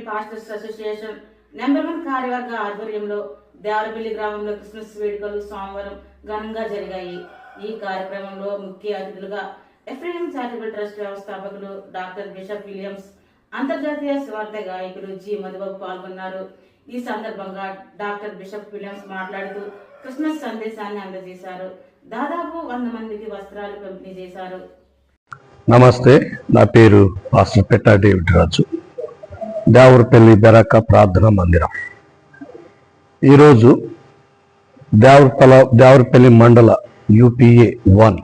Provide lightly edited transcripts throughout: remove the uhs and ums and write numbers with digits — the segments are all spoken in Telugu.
పాస్టర్స్ అసోసియేషన్ నంబర్ 1 కార్యవర్గ ఆధ్వర్యంలో దేవరపల్లి గ్రామంలో క్రిస్మస్ వేడుకలు సోమవారం ఘనంగా జరిగాయి. ఈ కార్యక్రమంలో ముఖ్య అతిథులుగా ఎఫ్రేఎం చారిటబుల్ ట్రస్ట్ వ్యవస్థాపకులు డాక్టర్ బిషప్ విలియమ్స్, అంతర్జాతీయ స్వార్థ గాయకులు జి మధుబాబు పాల్గొన్నారు. ఈ సందర్భంగా డాక్టర్ బిషప్ విలియమ్స్ మాట్లాడుతూ క్రిస్మస్ సందేశాన్ని అందజేశారు. దాదాపు 100 మందికి వస్త్రాలు పంపిణీ చేశారు. నమస్తే, నా పేరు పాస్టర్ పెట్టా డేవిడ్ రాజు, దేవరపల్లి బెరాక ప్రార్థనా మందిరం. ఈరోజు దేవరపల్లి మండల UPA 1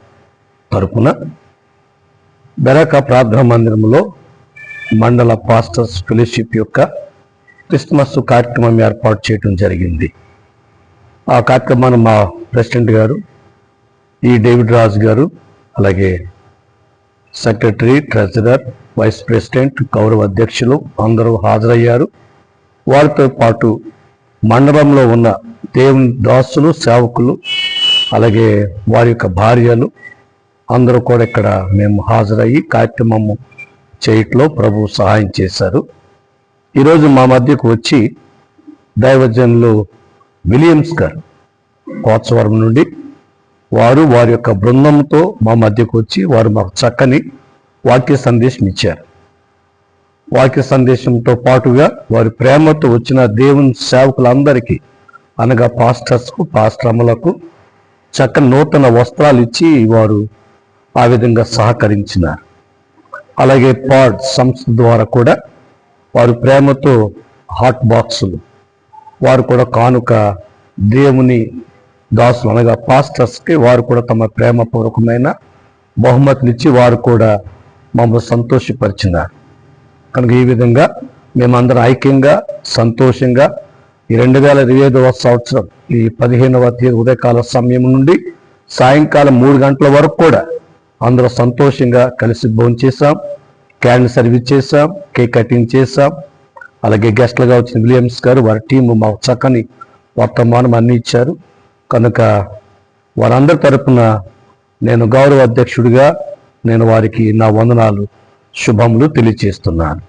తరపున బెరాక ప్రార్థనా మందిరంలో మండల పాస్టర్స్ ఫెలోషిప్ యొక్క క్రిస్మస్ కార్యక్రమం ఏర్పాటు చేయడం జరిగింది. ఆ కార్యక్రమాన్ని మా ప్రెసిడెంట్ గారు డేవిడ్ రాజు గారు, అలాగే సెక్రటరీ, ట్రెజరర్, వైస్ ప్రెసిడెంట్, గౌరవ అధ్యక్షులు అందరూ హాజరయ్యారు. వారితో పాటు మండలంలో ఉన్న దేవుని దాసులు, సేవకులు, అలాగే వారి యొక్క భార్యలు అందరూ కూడా ఇక్కడ మేము హాజరయ్యి కార్యక్రమము చేయట్లో ప్రభు సహాయం చేశారు. ఈరోజు మా మధ్యకు వచ్చి దైవజనులు విలియమ్స్ గారు కోచవరం నుండి వారి యొక్క బృందంతో మా మధ్యకు వచ్చి వారు మాకు చక్కని వాక్య సందేశం ఇచ్చారు. వాక్య సందేశంతో పాటుగా వారి ప్రేమతో వచ్చిన దేవుని సేవకులందరికీ, అనగా పాస్టర్స్కు, పాస్టర్లకు చక్కని నూతన వస్త్రాలు ఇచ్చి వారు ఆ విధంగా సహకరించినారు. అలాగే పాడ్ సంస్థ ద్వారా కూడా వారు ప్రేమతో హాట్ బాక్సులు, వారు కూడా కానుక దేవుని దాసులు అనగా పాస్టర్స్కి వారు కూడా తమ ప్రేమపూర్వకమైన బహుమతినిచ్చి వారు కూడా మమ్మల్ని సంతోషపరిచినారు. కనుక ఈ విధంగా మేమందరం ఐక్యంగా, సంతోషంగా ఈ 2025వ సంవత్సరం ఈ 15వ తేదీ ఉదయకాల సమయం నుండి సాయంకాలం 3 గంటల వరకు కూడా అందరూ సంతోషంగా కలిసి భోంచేసాం, క్యాండిల్ సర్వీస్ చేసాం, కేక్ కటింగ్ చేసాం. అలాగే గెస్ట్లుగా వచ్చిన విలియమ్స్ గారు, వారి టీము మాకు చక్కని వర్తమానం అన్ని ఇచ్చారు. కనుక వారందరి తరపున నేను గౌరవ అధ్యక్షుడిగా నేను వారికి నా వందనాలు, శుభములు తెలియజేస్తున్నాను.